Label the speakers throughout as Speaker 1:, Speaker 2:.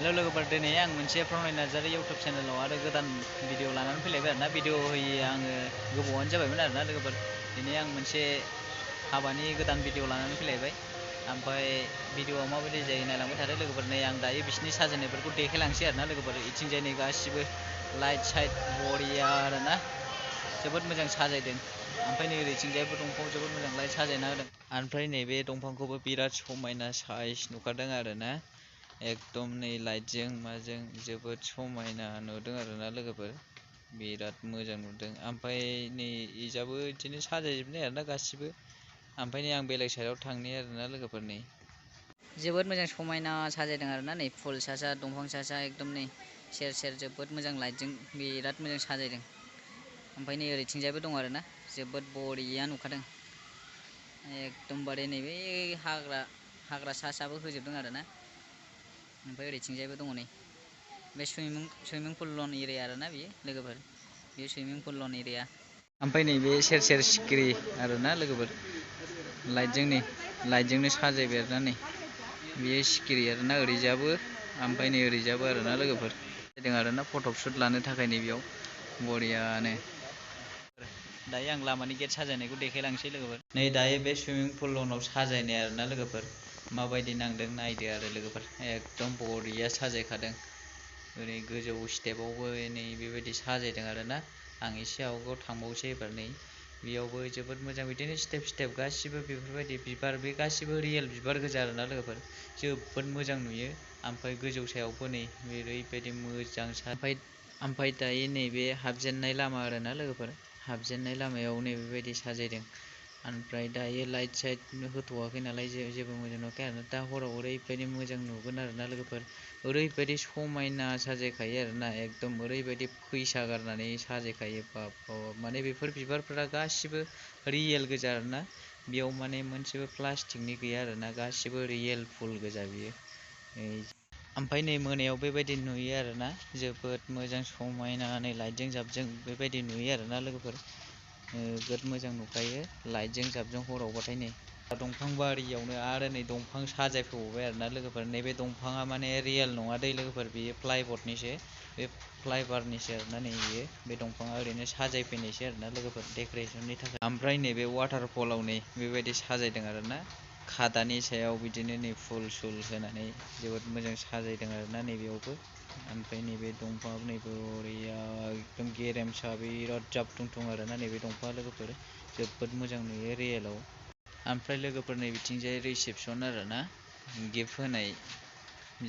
Speaker 1: हेल' लोगोफोर, दिनै आं मोनसे प्रनय नार्जारि इउटुब चेनेलाव आरो गोदान भिडिअ लानानै फैलायबाय आरोना। भिडिअ होयै आङो गोबावानो जाबायमोन आरोना लोगोफोर। दिनै आं मोनसे हाबानि गोदान भिडिअ लानानै फैलायबाय। ओमफ्राय भिडिअआ माबायदि जायो नायलांबाय थादो लोगोफोर। नै आं दायो बिसिनि साजायनायफोरखौ देखायलांसै आरोना लोगोफोर। इथिंजाय नै गासिबो लाइट साइट बरिया आरोना, जोबोद मोजां साजायदों। ओमफ्राय नै ओरैथिंजायबो दंफाङाव जोबोद मोजां लाइट साजायना होदों। ओमफ्राय नैबे दंफांखौबो बिराद समायना साइज नुखादों आरोना। एकदम नै लाइटजों माजों जोबोद समायना नुदों आरोना लोगोफोर, बिराद मोजां नुदों। ओमफ्राय नै इजाबो बिदिनो साजायजोबनाय आरोना गासिबो। ओमफ्राय नै आं बेलेग साइडआव थांनि आरोना लोगोफोर। नै जोबोद मोजां समायना साजायदों आरोना। नै फुल सा सा दंफां सा सा एकदम नै सेर सेर जोबोद मोजां लाइटजों बिराद मोजां साजायदों। ओमफ्राय नै ओरैथिंजायबो दं आरोना, जोबोद बरिया नुखादों। एकदमबारे नैबे हाग्रा सा साबो होजोबदों आरोना। ओमफ्राय ओरैथिंजायबो दङ नै बे सुइमिं पुल लन एरिया आरोना बियो लोगोफोर, बेयो सुइमिं पुल लन एरिया। ओमफ्राय नैबे सेर सेर सिखिरि आरोना लोगोफोर, लाइटजोंनो साजायबाय आरोना। नै बेयो सिखिरि आरोना ओरैजाबो, ओमफ्राय नै ओरैजाबो आरोना लोगोफोर। साजायदों आरोना फट' शुट लानो थाखाय नै बेयाव बरियानो। दायो आं लामानि गेट साजायनायखौ देखायलांसै लोगोफोर। नै दायो बे सुइमिं पुल लनाव साजायनाय आरोना लोगोफोर, माबायदि नांदों नायदो आरो लोगोफोर। एकदम बरिया साजायखादों। ओरै गोजौ स्टेपावबो नै बेबायदि साजायदों आरोना। आं एसे आवगायाव थांबावसै एबार। नै बेयावबो जोबोद मोजां बिदिनो स्टेप स्टेप गासिबो बेफोरबायदि बिबार, बे गासिबो रियेल बिबार गोजा आरोना लोगोफोर, जोबोद मोजां नुयो। ओमफ्राय गोजौ सायावबो नै ओरैबायदि मोजां ओमफ्राय दायो नैबे हाबजेननाय लामा आरोना लोगोफोर, हाबजेननाय लामायाव नै बेबायदि साजायदों। ओमफ्राय दायो लाइट साइट होथ'वाखै नालाय जेबो मोजां नुवाखै आरो दा हराव ओरैबायदि मोजां नुगोन आरोना लोगोफोर। ओरैबायदि समायना साजायखायो आरोना, एकदम ओरैबायदि फैसा गारनानै साजायखायो। बाब माने बेफोर बिबारफोरा गासिबो रियेल गोजा आरोना। बेयाव माने मोनसेबो प्लास्टिकनि गैया आरोना, गासिबो रियेल फुल गोजा बियो। ओमफ्राय नै मोनायाव बेबायदि नुयो आरोना, जोबोद मोजां समायना नै लाइटजों जाबजों बेबायदि नुयो आरोना लोगोफोर। जोबोद मोजां नुखायो लाइटजों जाबजों हरावबाथाय। नै दंफां बारियावनो आरो नै दंफां साजायफैबावबाय आरोना लोगोफोर। नैबे दंफाङा माने रियेल नङा दै लोगोफोर, बेयो प्लाइबर्डनिसो, बे प्लाइबारनिसो आरोना। नै बेयो बे दंफाङा ओरैनो साजायफैनायसो आरोना लोगोफोर, डेक'रेसननि थाखाय। ओमफ्राय नैबे वाटारफलाव नै बेबायदि साजायदों आरोना, खादानि सायाव बिदिनो नै फुल सुल होनानै जोबोद मोजां साजायदों आरोना नैबेयावबो। ओमफ्राय नैबे दंफाङाबो नै बरिया एकदम गेरेमसा बिराद जाबथुंथुं आरोना नैबे दंफाङा लोगोफोर, जोबोद मोजां नुयो रियेलाव। ओमफ्राय लोगोफोर नै बिथिंजाय रिसेपसन आरोना, गिफ्ट होनाय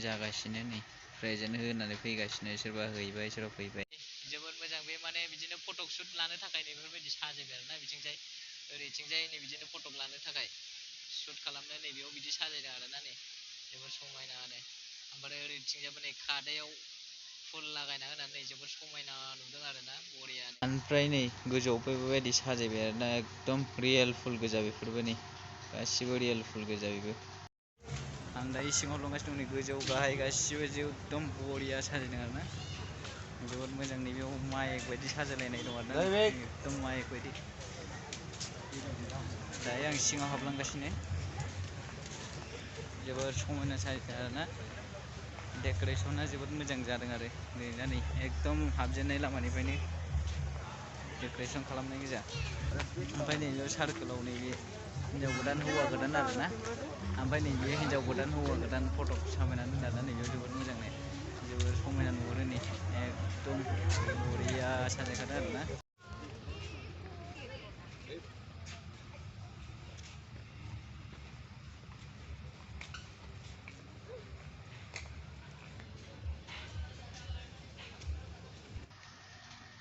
Speaker 1: जागासिनो। नै प्रेजेन्ट होनानै फैगासिनो, सोरबा हैबाय सोरबा फैबाय। जोबोद मोजां बे माने बिदिनो फटक शुट लानो थाखाय नै बेफोरबायदि साजायबाय आरोना बिथिंजाय। ओरैथिंजाय नै बिदिनो फटक लानो थाखाय शुट खालामनो नै बेयाव बिदि साजायदों आरोना। नै जोबोद समायनानो। ओमफ्राय ओरैथिंजायबो नै खादायाव फुल लागायना होनानै जोबोद समायना नुदों आरोना, बरियानो। ओमफ्राय नै गोजौआवबो बेबायदि साजायबाय आरोना, एकदम रियेल फुल गोजा बेफोरबो। नै गासिबो रियेल फुल गोजा बेबो। आं दायो सिङाव लंगासिनो दं। नै गोजौ गाहाय गासिबो एकदम बरिया साजायदों आरोना, जोबोद मोजां। नै बेयाव माइक बायदि साजायलायनाय दं आरोना, एकदम माइक बायदि। दायो आं सिङाव हाबलांगासिनो, जोबोद समायना साजायदों आरोना। डेक'रेसना जोबोद मोजां जादों आरो ओरैजा नै एकदम हाबजेननाय लामानिफ्रायनो डेक'रेसन खालामनाय गोजा। ओमफ्राय नैबे सार्कोलाव नैबे हिनजाव गोदान हौवा गोदान आरोना। ओमफ्राय नै बेयो हिनजाव गोदान हौवा गोदान फटक साफायनानै दोनदों आरोना। नैबेयाव जोबोद मोजांनो, जोबोद समायना नुहुरो। नै एकदम बरिया साजायखादों आरोना।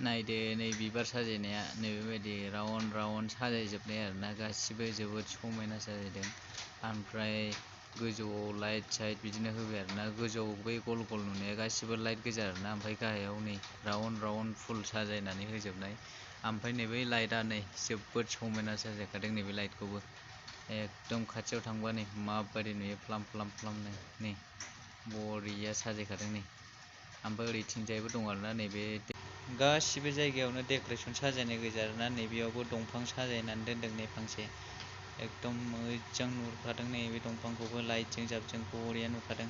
Speaker 1: नायदो नै बिबार साजायनाया, नैबेबायदि राउन्ड राउन्ड साजायजोबनाय आरोना, गासिबो जोबोद समायना साजायदों। ओमफ्राय गोजौआव लाइट साइट बिदिनो होबाय आरोना, गोजौआव बै गल गल नुनाया गासिबो लाइट गोजा आरोना। ओमफ्राय गाहायाव नै राउन्ड राउन्ड फुल साजायनानै होजोबनाय। ओमफ्राय नै बै लाइटआ नै जोबोद समायना साजायखादों। नैबे लाइटखौबो एकदम खाथियाव थांबा नै माबायदि नुयो, फ्लाम फ्लाम फ्लामनो। नै बरिया साजायखादों। नै ओमफ्राय ओरैथिंजायबो दं आरोना, नैबे गासिबो जायगायावनो डेक'रेसन साजायनाय गोजा आरोना। नैबेयावबो दंफां साजायनानै दोनदों नै फांसे, एकदम मोजां नुहुरखादों। नै बे दंफांखौबो लाइटजों जाबजों बरिया नुखादों।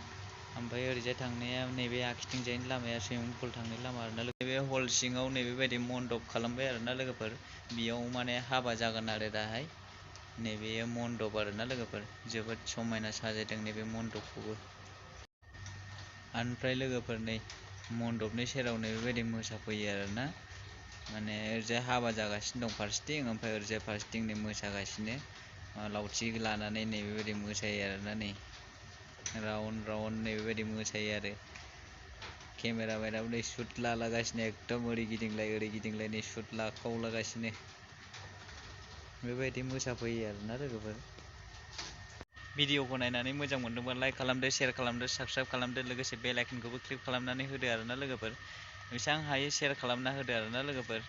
Speaker 1: ओमफ्राय ओरैजाय थांनाया नैबे आखिथिंजायनि लामाया सुइमिं पुल थांनाय लामा आरोना नैबे हल सिङाव नैबेबायदि मन्दप खालामबाय आरोना लोगोफोर बेयाव माने हाबा जागोन आरो दाहाय नैबे मन्दप आरोना लोगोफोर जोबोद समायना साजायदों नैबे मन्दपखौबो ओमफ्राय लोगोफोर नै मन्दपनि सेराव नैबेबायदि मोसाफैयो आरोना माने ओरैजाय हाबा जागासिनो दं फारसेथिं ओमफ्राय ओरैजाय फारसेथिं नै मोसागासिनो लावथि लानानै नैबेबायदि मोसायो आरोना नै राउन्ड राउन्ड नैबेबायदि मोसायो आरो केमेरामेनाबो नै शुट लागासिनो एकदम ओरै गिदिंलाय नै शुट लाखावलागासिनो बेबायदि मोसाफैयो आरोना लोगोफोर भिडिअखौ नायनानै मोजां मोनदोंबा लाइक खालामदो शेयार खालामदो साबस्क्राइब खालामदो लोगोसे बेल आइकनखौबो क्लिक खालामनानै होदो आरोना लोगोफोर बेसेबां हायो शेयार खालामना होदो आरोना लोगोफोर